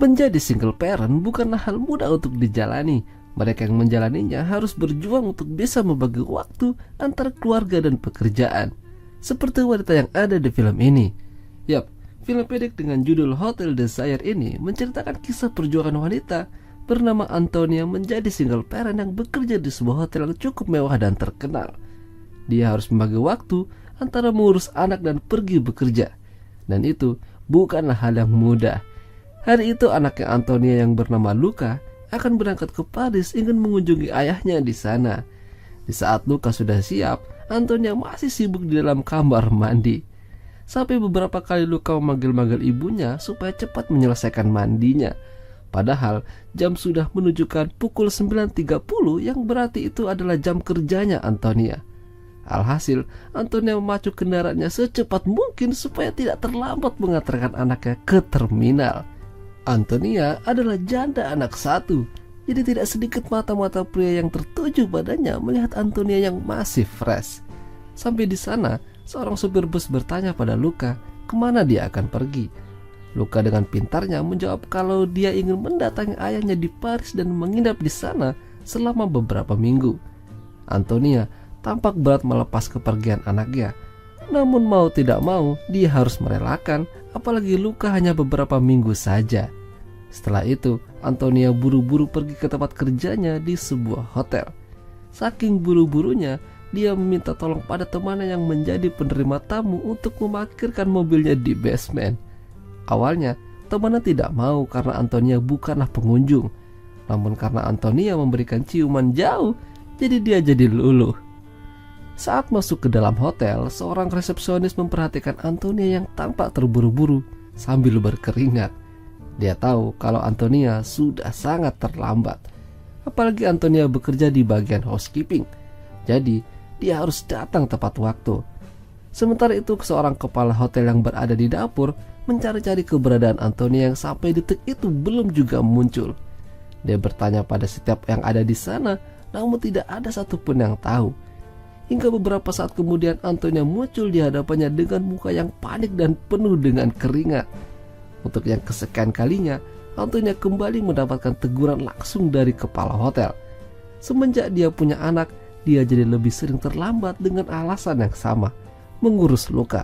Menjadi single parent bukanlah hal mudah untuk dijalani. Mereka yang menjalaninya harus berjuang untuk bisa membagi waktu antara keluarga dan pekerjaan, seperti wanita yang ada di film ini. Yap, film pendek dengan judul Hotel Desire ini menceritakan kisah perjuangan wanita bernama Antonia menjadi single parent yang bekerja di sebuah hotel yang cukup mewah dan terkenal. Dia harus membagi waktu antara mengurus anak dan pergi bekerja, dan itu bukanlah hal yang mudah. Hari itu anaknya Antonia yang bernama Luca akan berangkat ke Paris ingin mengunjungi ayahnya di sana. Di saat Luca sudah siap, Antonia masih sibuk di dalam kamar mandi. Sampai beberapa kali Luca memanggil-manggil ibunya supaya cepat menyelesaikan mandinya. Padahal jam sudah menunjukkan pukul 9.30 yang berarti itu adalah jam kerjanya Antonia. Alhasil, Antonia memacu kendaraannya secepat mungkin supaya tidak terlambat mengantarkan anaknya ke terminal. Antonia adalah janda anak satu, jadi tidak sedikit mata-mata pria yang tertuju padanya melihat Antonia yang masih fresh. Sampai di sana, seorang supir bus bertanya pada Luca kemana dia akan pergi. Luca dengan pintarnya menjawab kalau dia ingin mendatangi ayahnya di Paris dan menginap di sana selama beberapa minggu. Antonia tampak berat melepas kepergian anaknya, namun mau tidak mau dia harus merelakan, apalagi Luca hanya beberapa minggu saja. Setelah itu, Antonia buru-buru pergi ke tempat kerjanya di sebuah hotel. Saking buru-burunya, dia meminta tolong pada temannya yang menjadi penerima tamu untuk memarkirkan mobilnya di basement. Awalnya, temannya tidak mau karena Antonia bukanlah pengunjung. Namun karena Antonia memberikan ciuman jauh, jadi dia jadi luluh. Saat masuk ke dalam hotel, seorang resepsionis memperhatikan Antonia yang tampak terburu-buru sambil berkeringat. Dia tahu kalau Antonia sudah sangat terlambat. Apalagi Antonia bekerja di bagian housekeeping. Jadi, dia harus datang tepat waktu. Sementara itu, seorang kepala hotel yang berada di dapur mencari-cari keberadaan Antonia yang sampai detik itu belum juga muncul. Dia bertanya pada setiap yang ada di sana, namun tidak ada satupun yang tahu. Hingga beberapa saat kemudian Antonia muncul di hadapannya dengan muka yang panik dan penuh dengan keringat. Untuk yang kesekian kalinya, Antonia kembali mendapatkan teguran langsung dari kepala hotel. Semenjak dia punya anak, dia jadi lebih sering terlambat dengan alasan yang sama, mengurus Luca.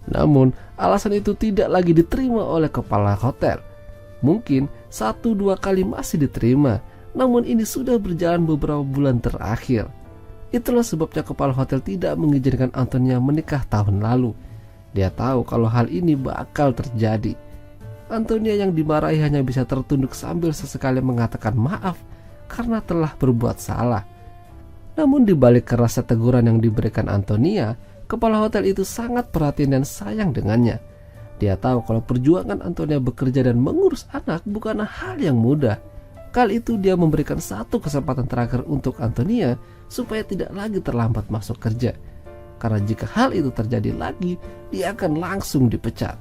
Namun, alasan itu tidak lagi diterima oleh kepala hotel. Mungkin 1-2 kali masih diterima, namun ini sudah berjalan beberapa bulan terakhir. Itulah sebabnya kepala hotel tidak mengizinkan Antonia menikah tahun lalu. Dia tahu kalau hal ini bakal terjadi. Antonia yang dimarahi hanya bisa tertunduk sambil sesekali mengatakan maaf karena telah berbuat salah. Namun di balik kerasa teguran yang diberikan Antonia, kepala hotel itu sangat perhatian dan sayang dengannya. Dia tahu kalau perjuangan Antonia bekerja dan mengurus anak bukanlah hal yang mudah. Kali itu dia memberikan satu kesempatan terakhir untuk Antonia supaya tidak lagi terlambat masuk kerja. Karena jika hal itu terjadi lagi, dia akan langsung dipecat.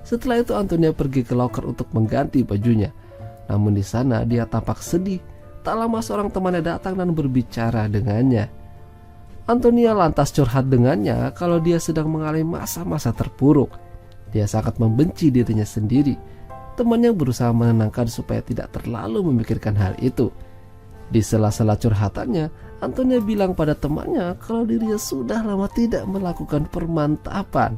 Setelah itu Antonia pergi ke loker untuk mengganti bajunya. Namun di sana dia tampak sedih. Tak lama seorang temannya datang dan berbicara dengannya. Antonia lantas curhat dengannya kalau dia sedang mengalami masa-masa terpuruk. Dia sangat membenci dirinya sendiri. Temannya berusaha menenangkan supaya tidak terlalu memikirkan hal itu. Di sela-sela curhatannya, Antonia bilang pada temannya kalau dirinya sudah lama tidak melakukan permantapan.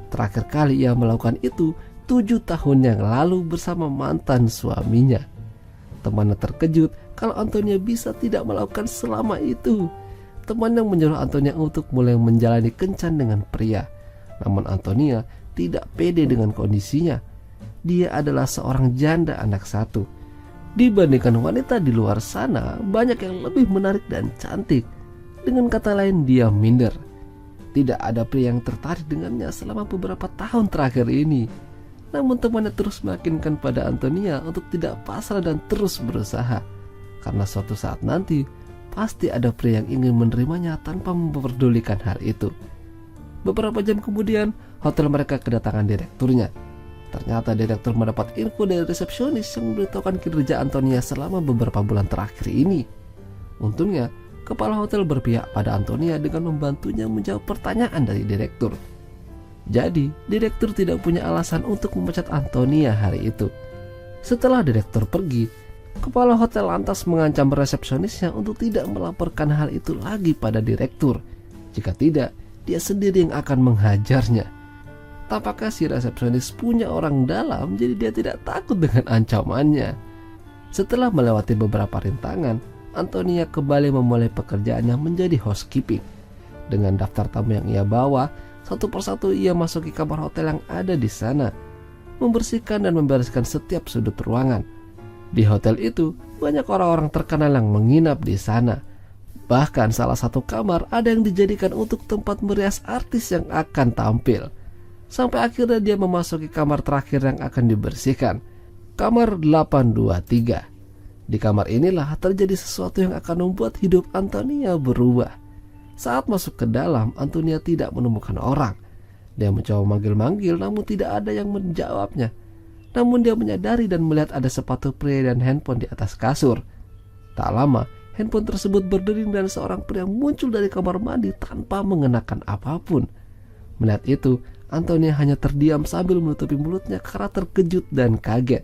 Terakhir kali ia melakukan itu 7 tahun yang lalu bersama mantan suaminya. Temannya terkejut kalau Antonia bisa tidak melakukan selama itu. Teman yang menyuruh Antonia untuk mulai menjalani kencan dengan pria. Namun Antonia tidak pede dengan kondisinya. Dia adalah seorang janda anak satu. Dibandingkan wanita di luar sana, banyak yang lebih menarik dan cantik. Dengan kata lain, dia minder. Tidak ada pria yang tertarik dengannya selama beberapa tahun terakhir ini. Namun temannya terus meyakinkan pada Antonia untuk tidak pasrah dan terus berusaha. Karena suatu saat nanti, pasti ada pria yang ingin menerimanya tanpa memperdulikan hal itu. Beberapa jam kemudian, hotel mereka kedatangan direkturnya. Ternyata direktur mendapat info dari resepsionis yang memberitahukan kinerja Antonia selama beberapa bulan terakhir ini. Untungnya, kepala hotel berpihak pada Antonia dengan membantunya menjawab pertanyaan dari direktur. Jadi, direktur tidak punya alasan untuk memecat Antonia hari itu. Setelah direktur pergi, kepala hotel lantas mengancam resepsionisnya untuk tidak melaporkan hal itu lagi pada direktur. Jika tidak, dia sendiri yang akan menghajarnya. Tampaknya si resepsionis punya orang dalam, jadi dia tidak takut dengan ancamannya. Setelah melewati beberapa rintangan, Antonia kembali memulai pekerjaannya menjadi housekeeping. Dengan daftar tamu yang ia bawa, satu persatu ia masuki kamar hotel yang ada di sana, membersihkan dan membereskan setiap sudut ruangan. Di hotel itu, banyak orang-orang terkenal yang menginap di sana. Bahkan salah satu kamar ada yang dijadikan untuk tempat merias artis yang akan tampil. Sampai akhirnya dia memasuki kamar terakhir yang akan dibersihkan, kamar 823. Di kamar inilah terjadi sesuatu yang akan membuat hidup Antonia berubah. Saat masuk ke dalam, Antonia tidak menemukan orang. Dia mencoba manggil-manggil namun tidak ada yang menjawabnya. Namun dia menyadari dan melihat ada sepatu pria dan handphone di atas kasur. Tak lama, handphone tersebut berdering dan seorang pria muncul dari kamar mandi tanpa mengenakan apapun. Melihat itu, Antonia hanya terdiam sambil menutupi mulutnya karena terkejut dan kaget.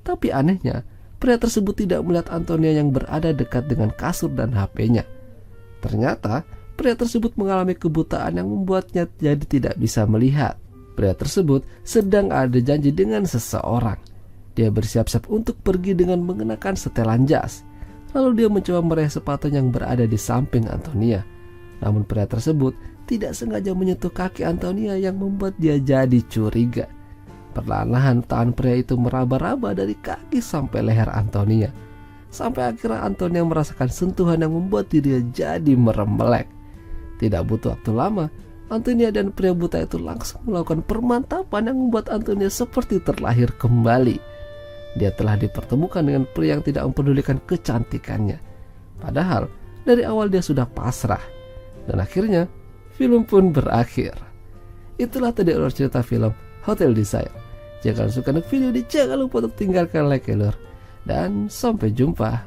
Tapi anehnya, pria tersebut tidak melihat Antonia yang berada dekat dengan kasur dan HP-nya. Ternyata, pria tersebut mengalami kebutaan yang membuatnya jadi tidak bisa melihat. Pria tersebut sedang ada janji dengan seseorang. Dia bersiap-siap untuk pergi dengan mengenakan setelan jas. Lalu dia mencoba meraih sepatu yang berada di samping Antonia. Namun pria tersebut tidak sengaja menyentuh kaki Antonia yang membuat dia jadi curiga. Perlahan-lahan tangan pria itu meraba-raba dari kaki sampai leher Antonia. Sampai akhirnya Antonia merasakan sentuhan yang membuat dirinya jadi merem melek. Tidak butuh waktu lama, Antonia dan pria buta itu langsung melakukan permantapan yang membuat Antonia seperti terlahir kembali. Dia telah dipertemukan dengan pria yang tidak mempedulikan kecantikannya. Padahal dari awal dia sudah pasrah. Dan akhirnya film pun berakhir. Itulah tadi alur cerita film Hotel Desire. Jika kalian suka dengan video ini, jangan lupa untuk tinggalkan like, dan sampai jumpa.